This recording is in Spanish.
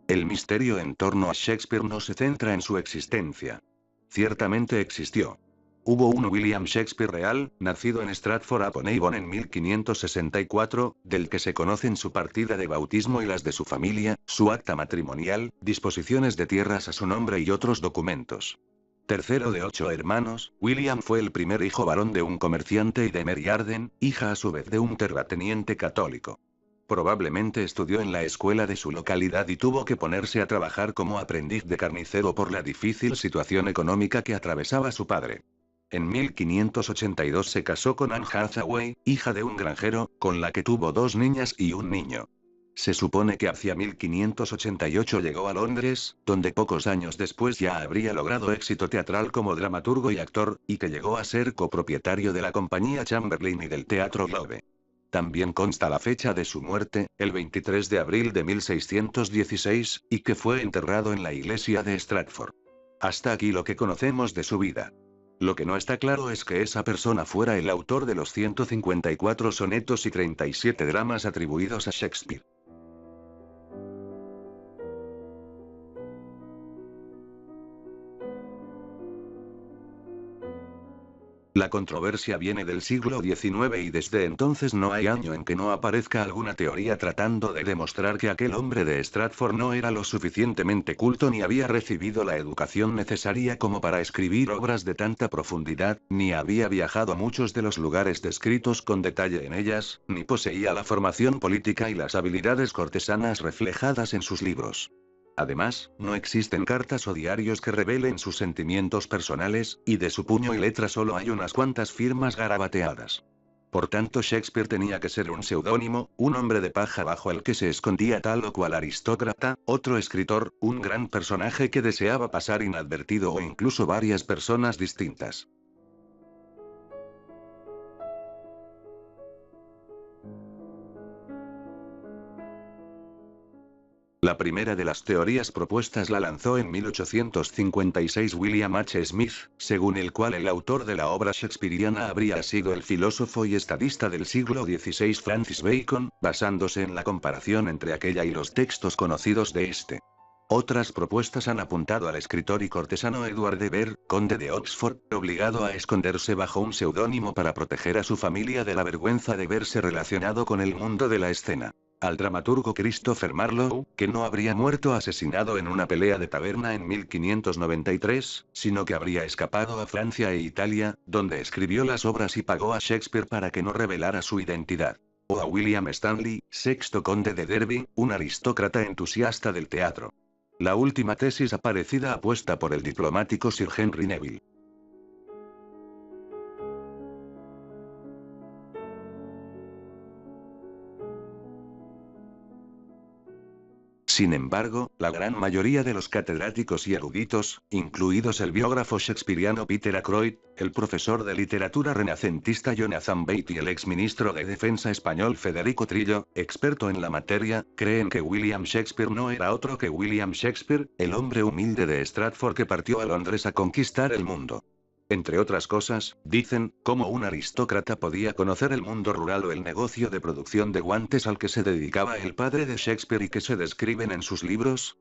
El misterio en torno a Shakespeare no se centra en su existencia. Ciertamente existió. Hubo un William Shakespeare real, nacido en Stratford-upon-Avon en 1564, del que se conocen su partida de bautismo y las de su familia, su acta matrimonial, disposiciones de tierras a su nombre y otros documentos. Tercero de 8 hermanos, William fue el primer hijo varón de un comerciante y de Mary Arden, hija a su vez de un terrateniente católico. Probablemente estudió en la escuela de su localidad y tuvo que ponerse a trabajar como aprendiz de carnicero por la difícil situación económica que atravesaba su padre. En 1582 se casó con Anne Hathaway, hija de un granjero, con la que tuvo 2 niñas y un niño. Se supone que hacia 1588 llegó a Londres, donde pocos años después ya habría logrado éxito teatral como dramaturgo y actor, y que llegó a ser copropietario de la compañía Chamberlain y del Teatro Globe. También consta la fecha de su muerte, el 23 de abril de 1616, y que fue enterrado en la iglesia de Stratford. Hasta aquí lo que conocemos de su vida. Lo que no está claro es que esa persona fuera el autor de los 154 sonetos y 37 dramas atribuidos a Shakespeare. La controversia viene del siglo XIX y desde entonces no hay año en que no aparezca alguna teoría tratando de demostrar que aquel hombre de Stratford no era lo suficientemente culto ni había recibido la educación necesaria como para escribir obras de tanta profundidad, ni había viajado a muchos de los lugares descritos con detalle en ellas, ni poseía la formación política y las habilidades cortesanas reflejadas en sus libros. Además, no existen cartas o diarios que revelen sus sentimientos personales, y de su puño y letra solo hay unas cuantas firmas garabateadas. Por tanto, Shakespeare tenía que ser un seudónimo, un hombre de paja bajo el que se escondía tal o cual aristócrata, otro escritor, un gran personaje que deseaba pasar inadvertido o incluso varias personas distintas. La primera de las teorías propuestas la lanzó en 1856 William H. Smith, según el cual el autor de la obra shakespeariana habría sido el filósofo y estadista del siglo XVI Francis Bacon, basándose en la comparación entre aquella y los textos conocidos de este. Otras propuestas han apuntado al escritor y cortesano Edward de Vere, conde de Oxford, obligado a esconderse bajo un seudónimo para proteger a su familia de la vergüenza de verse relacionado con el mundo de la escena. Al dramaturgo Christopher Marlowe, que no habría muerto asesinado en una pelea de taberna en 1593, sino que habría escapado a Francia e Italia, donde escribió las obras y pagó a Shakespeare para que no revelara su identidad. O a William Stanley, sexto conde de Derby, un aristócrata entusiasta del teatro. La última tesis aparecida apuesta por el diplomático Sir Henry Neville. Sin embargo, la gran mayoría de los catedráticos y eruditos, incluidos el biógrafo shakespeariano Peter Ackroyd, el profesor de literatura renacentista Jonathan Bate y el exministro de Defensa español Federico Trillo, experto en la materia, creen que William Shakespeare no era otro que William Shakespeare, el hombre humilde de Stratford que partió a Londres a conquistar el mundo. Entre otras cosas, dicen, ¿cómo un aristócrata podía conocer el mundo rural o el negocio de producción de guantes al que se dedicaba el padre de Shakespeare y que se describen en sus libros?